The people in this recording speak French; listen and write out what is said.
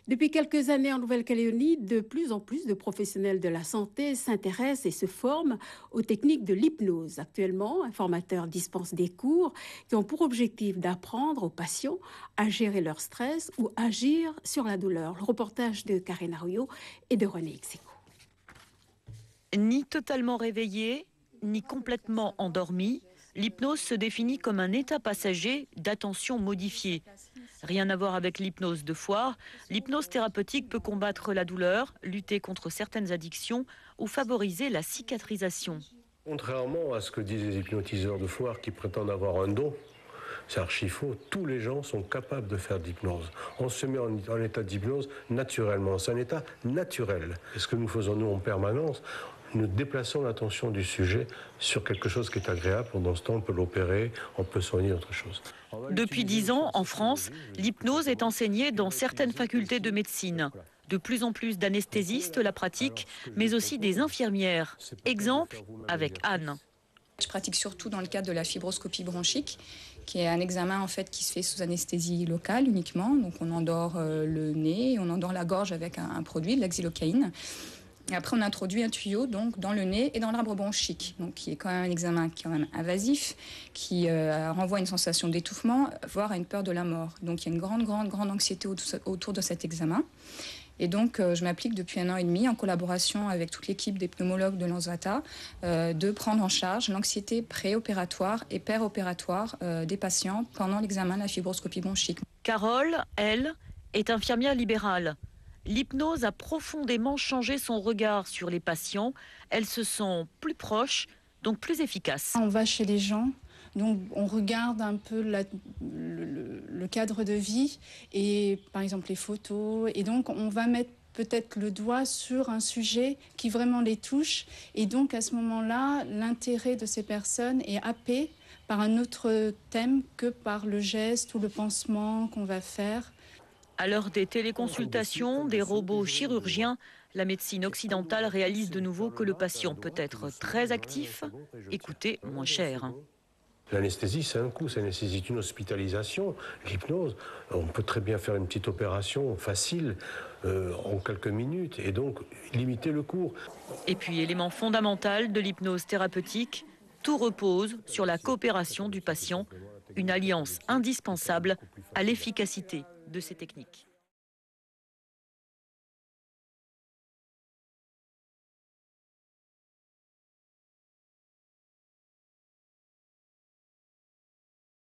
Depuis quelques années en Nouvelle-Calédonie, de plus en plus de professionnels de la santé s'intéressent et se forment aux techniques de l'hypnose. Actuellement, un formateur dispense des cours qui ont pour objectif d'apprendre aux patients à gérer leur stress ou agir sur la douleur. Le reportage de Karine Arroyo et de René Execo. Ni totalement réveillé, ni complètement endormi, l'hypnose se définit comme un état passager d'attention modifiée. Rien à voir avec l'hypnose de foire, l'hypnose thérapeutique peut combattre la douleur, lutter contre certaines addictions ou favoriser la cicatrisation. Contrairement à ce que disent les hypnotiseurs de foire qui prétendent avoir un don, c'est archi faux. Tous les gens sont capables de faire de l'hypnose. On se met en état d'hypnose naturellement. C'est un état naturel. Et ce que nous faisons nous en permanence, nous déplaçons l'attention du sujet sur quelque chose qui est agréable. Pendant ce temps, on peut l'opérer, on peut soigner autre chose. Depuis 10 ans, en France, l'hypnose est enseignée dans certaines facultés de médecine. De plus en plus d'anesthésistes la pratiquent, mais aussi des infirmières. Exemple avec Anne. Je pratique surtout dans le cadre de la fibroscopie bronchique, qui est un examen en fait qui se fait sous anesthésie locale uniquement. Donc on endort le nez, on endort la gorge avec un produit, de la xylocaïne. Et après, on introduit un tuyau donc, dans le nez et dans l'arbre bronchique, donc, qui est quand même un examen qui est quand même invasif, qui renvoie à une sensation d'étouffement, voire à une peur de la mort. Donc il y a une grande anxiété autour de cet examen. Et donc, je m'applique depuis 1 an et demi, en collaboration avec toute l'équipe des pneumologues de l'ANSVATA, de prendre en charge l'anxiété préopératoire et péropératoire des patients pendant l'examen de la fibroscopie bronchique. Carole, elle, est infirmière libérale. L'hypnose a profondément changé son regard sur les patients. Elle se sent plus proche, donc plus efficace. On va chez les gens, donc on regarde un peu le cadre de vie et par exemple les photos. Et donc on va mettre peut-être le doigt sur un sujet qui vraiment les touche. Et donc à ce moment-là, l'intérêt de ces personnes est happé par un autre thème que par le geste ou le pansement qu'on va faire. À l'heure des téléconsultations, des robots chirurgiens, la médecine occidentale réalise de nouveau que le patient peut être très actif et coûter moins cher. L'anesthésie, c'est un coût, ça nécessite une hospitalisation. L'hypnose, on peut très bien faire une petite opération facile en quelques minutes et donc limiter le coût. Et puis, élément fondamental de l'hypnose thérapeutique, tout repose sur la coopération du patient, une alliance indispensable à l'efficacité de ces techniques.